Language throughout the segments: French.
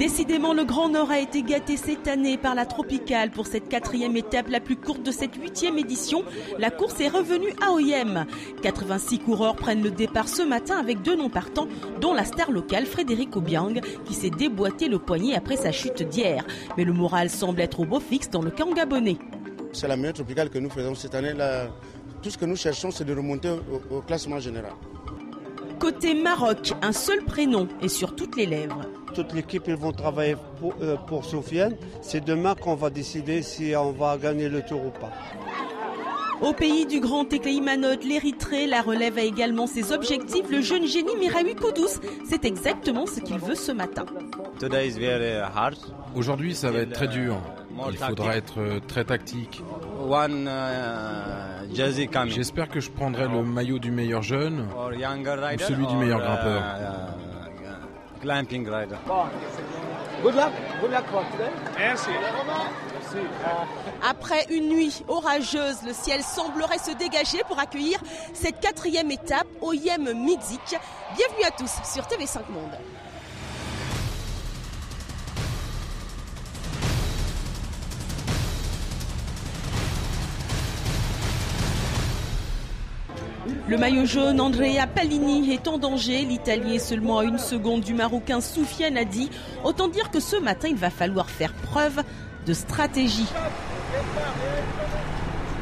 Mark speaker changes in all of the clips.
Speaker 1: Décidément, le Grand Nord a été gâté cette année par la Tropicale pour cette 4e étape, la plus courte de cette 8e édition. La course est revenue à Oyem. 86 coureurs prennent le départ ce matin avec 2 noms partants, dont la star locale Frédéric Obiang, qui s'est déboîté le poignet après sa chute d'hier. Mais le moral semble être au beau fixe dans le camp gabonais.
Speaker 2: C'est la meilleure Tropicale que nous faisons cette année. Tout ce que nous cherchons, c'est de remonter au classement général.
Speaker 1: Côté Maroc, un seul prénom est sur toutes les lèvres.
Speaker 3: Toute l'équipe, ils vont travailler pour Sofiane. C'est demain qu'on va décider si on va gagner le tour ou pas.
Speaker 1: Au pays du grand Tekleimanot, l'Érythrée, la relève a également ses objectifs. Le jeune génie Miraoui Koudous, c'est exactement ce qu'il veut ce matin.
Speaker 4: Aujourd'hui, ça va être très dur. Il faudra être très tactique. J'espère que je prendrai le maillot du meilleur jeune ou celui du meilleur grimpeur.
Speaker 1: Après une nuit orageuse, le ciel semblerait se dégager pour accueillir cette 4e étape, Oyem Midzik. Bienvenue à tous sur TV5 Monde. Le maillot jaune, Andrea Palini, est en danger. L'Italien est seulement à 1 seconde du Marocain Soufiane Hadi. Autant dire que ce matin, il va falloir faire preuve de stratégie.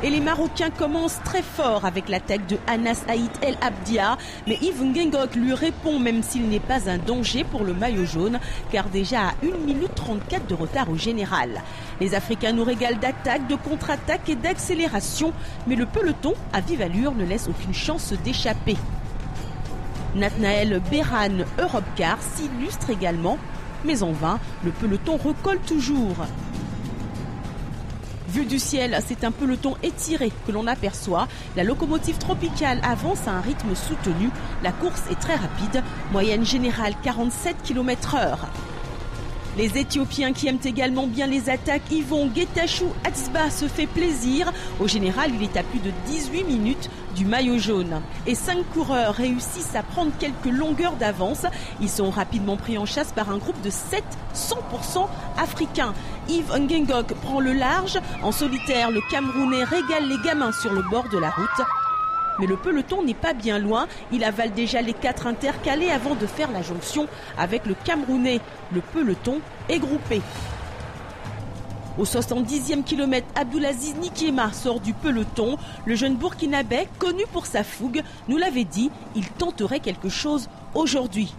Speaker 1: Et les Marocains commencent très fort avec l'attaque de Anas Haït El Abdia. Mais Yves Ngengok lui répond, même s'il n'est pas un danger pour le maillot jaune, car déjà à 1 minute 34 de retard au général. Les Africains nous régalent d'attaques, de contre-attaques et d'accélération. Mais le peloton, à vive allure, ne laisse aucune chance d'échapper. Nathanaël Beran, Europcar, s'illustre également. Mais en vain, le peloton recolle toujours. Vu du ciel, c'est un peloton étiré que l'on aperçoit. La locomotive Tropicale avance à un rythme soutenu. La course est très rapide, moyenne générale 47 km/h. Les Éthiopiens qui aiment également bien les attaques y vont. Getachew Atsba se fait plaisir. Au général, il est à plus de 18 minutes du maillot jaune. Et 5 coureurs réussissent à prendre quelques longueurs d'avance. Ils sont rapidement pris en chasse par un groupe de 7 100% africains. Yves Ngengok prend le large. En solitaire, le Camerounais régale les gamins sur le bord de la route. Mais le peloton n'est pas bien loin. Il avale déjà les 4 intercalés avant de faire la jonction avec le Camerounais. Le peloton est groupé. Au 70e kilomètre, Abdulaziz Nikiema sort du peloton. Le jeune Burkinabé, connu pour sa fougue, nous l'avait dit, il tenterait quelque chose aujourd'hui.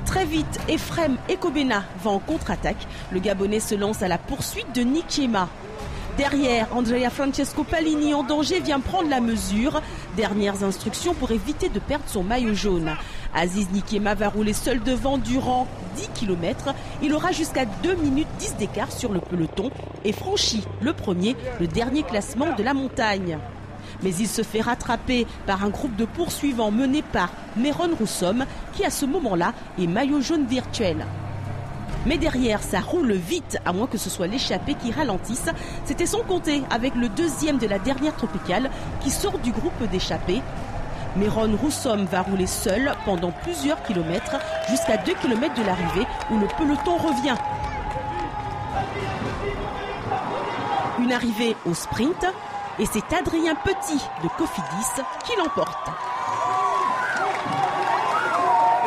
Speaker 1: Très vite, Ephrem Ekobena va en contre-attaque. Le Gabonais se lance à la poursuite de Nikiema. Derrière, Andrea Francesco Palini en danger vient prendre la mesure. Dernières instructions pour éviter de perdre son maillot jaune. Aziz Nikiema va rouler seul devant durant 10 km. Il aura jusqu'à 2 minutes 10 d'écart sur le peloton et franchit le dernier classement de la montagne. Mais il se fait rattraper par un groupe de poursuivants mené par Meron Roussom qui à ce moment-là est maillot jaune virtuel. Mais derrière, ça roule vite, à moins que ce soit l'échappée qui ralentisse. C'était sans compter avec le 2e de la dernière Tropicale qui sort du groupe d'échappés. Meron Roussom va rouler seul pendant plusieurs kilomètres, jusqu'à 2 km de l'arrivée où le peloton revient. Une arrivée au sprint et c'est Adrien Petit de Cofidis qui l'emporte.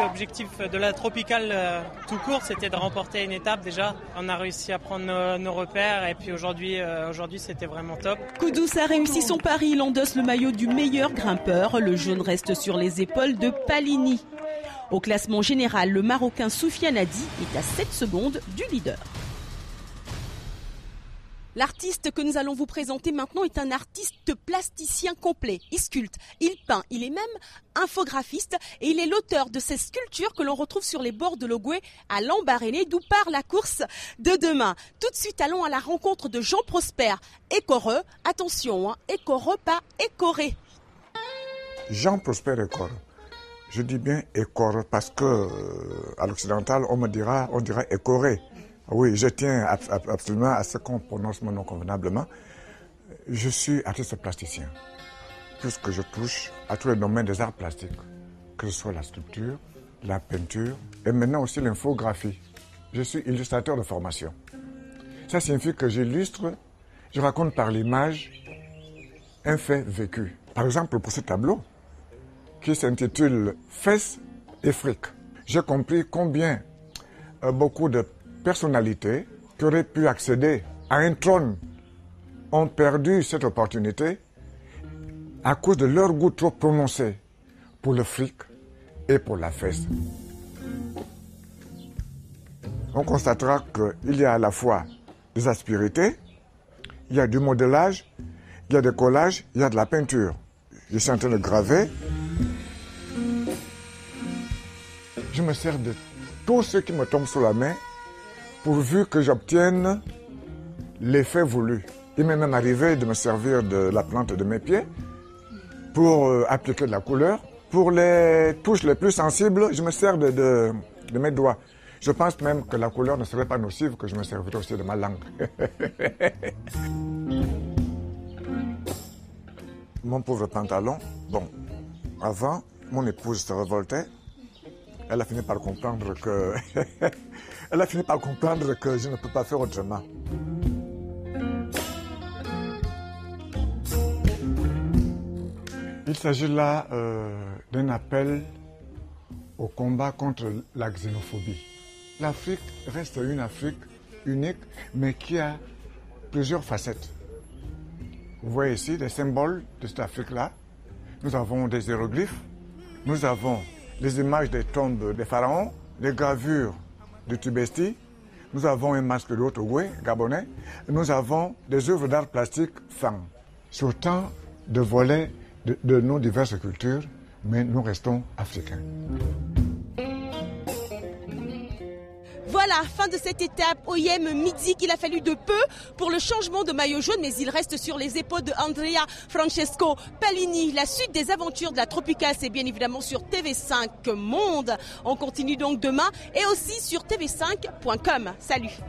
Speaker 5: L'objectif de la Tropicale tout court, c'était de remporter une étape déjà. On a réussi à prendre nos repères et puis aujourd'hui c'était vraiment top.
Speaker 1: Koudous a réussi son pari, il endosse le maillot du meilleur grimpeur. Le jaune reste sur les épaules de Palini. Au classement général, le Marocain Soufiane Hadi est à 7 secondes du leader. L'artiste que nous allons vous présenter maintenant est un artiste plasticien complet. Il sculpte, il peint, il est même infographiste et il est l'auteur de ces sculptures que l'on retrouve sur les bords de l'Ogooué à Lambaréné, d'où part la course de demain. Tout de suite, allons à la rencontre de Jean Prosper Écoreux. Attention, Écoreux, pas Écoré.
Speaker 6: Jean Prosper Écoreux. Je dis bien Écoreux parce que à l'occidental, on dira Écoré. Oui, je tiens absolument à ce qu'on prononce mon nom convenablement. Je suis artiste plasticien, puisque je touche à tous les domaines des arts plastiques, que ce soit la sculpture, la peinture et maintenant aussi l'infographie. je suis illustrateur de formation. Ça signifie que j'illustre, je raconte par l'image un fait vécu. Par exemple, pour ce tableau, qui s'intitule « Fesses et fric », j'ai compris combien beaucoup de personnalités qui auraient pu accéder à un trône ont perdu cette opportunité à cause de leur goût trop prononcé pour le fric et pour la fesse. On constatera qu'il y a à la fois des aspérités, il y a du modelage, il y a des collages, il y a de la peinture. Je suis en train de graver. Je me sers de tout ce qui me tombe sous la main pourvu que j'obtienne l'effet voulu. Il m'est même arrivé de me servir de la plante de mes pieds pour appliquer de la couleur. Pour les touches les plus sensibles, je me sers de mes doigts. Je pense même que la couleur ne serait pas nocive, que je me servirais aussi de ma langue. Mon pauvre pantalon, bon, avant, mon épouse se révoltait. Elle a fini par comprendre que je ne peux pas faire autrement. Il s'agit là d'un appel au combat contre la xénophobie. L'Afrique reste une Afrique unique, mais qui a plusieurs facettes. Vous voyez ici des symboles de cette Afrique-là. Nous avons des hiéroglyphes, nous avons les images des tombes des pharaons, des gravures du Tibesti, nous avons un masque de Haut-Ogooué, gabonais, nous avons des œuvres d'art plastique Fang. C'est autant de volets de nos diverses cultures, mais nous restons africains.
Speaker 1: Voilà, fin de cette étape OIM midi qu'il a fallu de peu pour le changement de maillot jaune, mais il reste sur les épaules de Andrea Francesco Pallini. La suite des aventures de la Tropicale, c'est bien évidemment sur TV5 Monde. On continue donc demain et aussi sur tv5.com. Salut.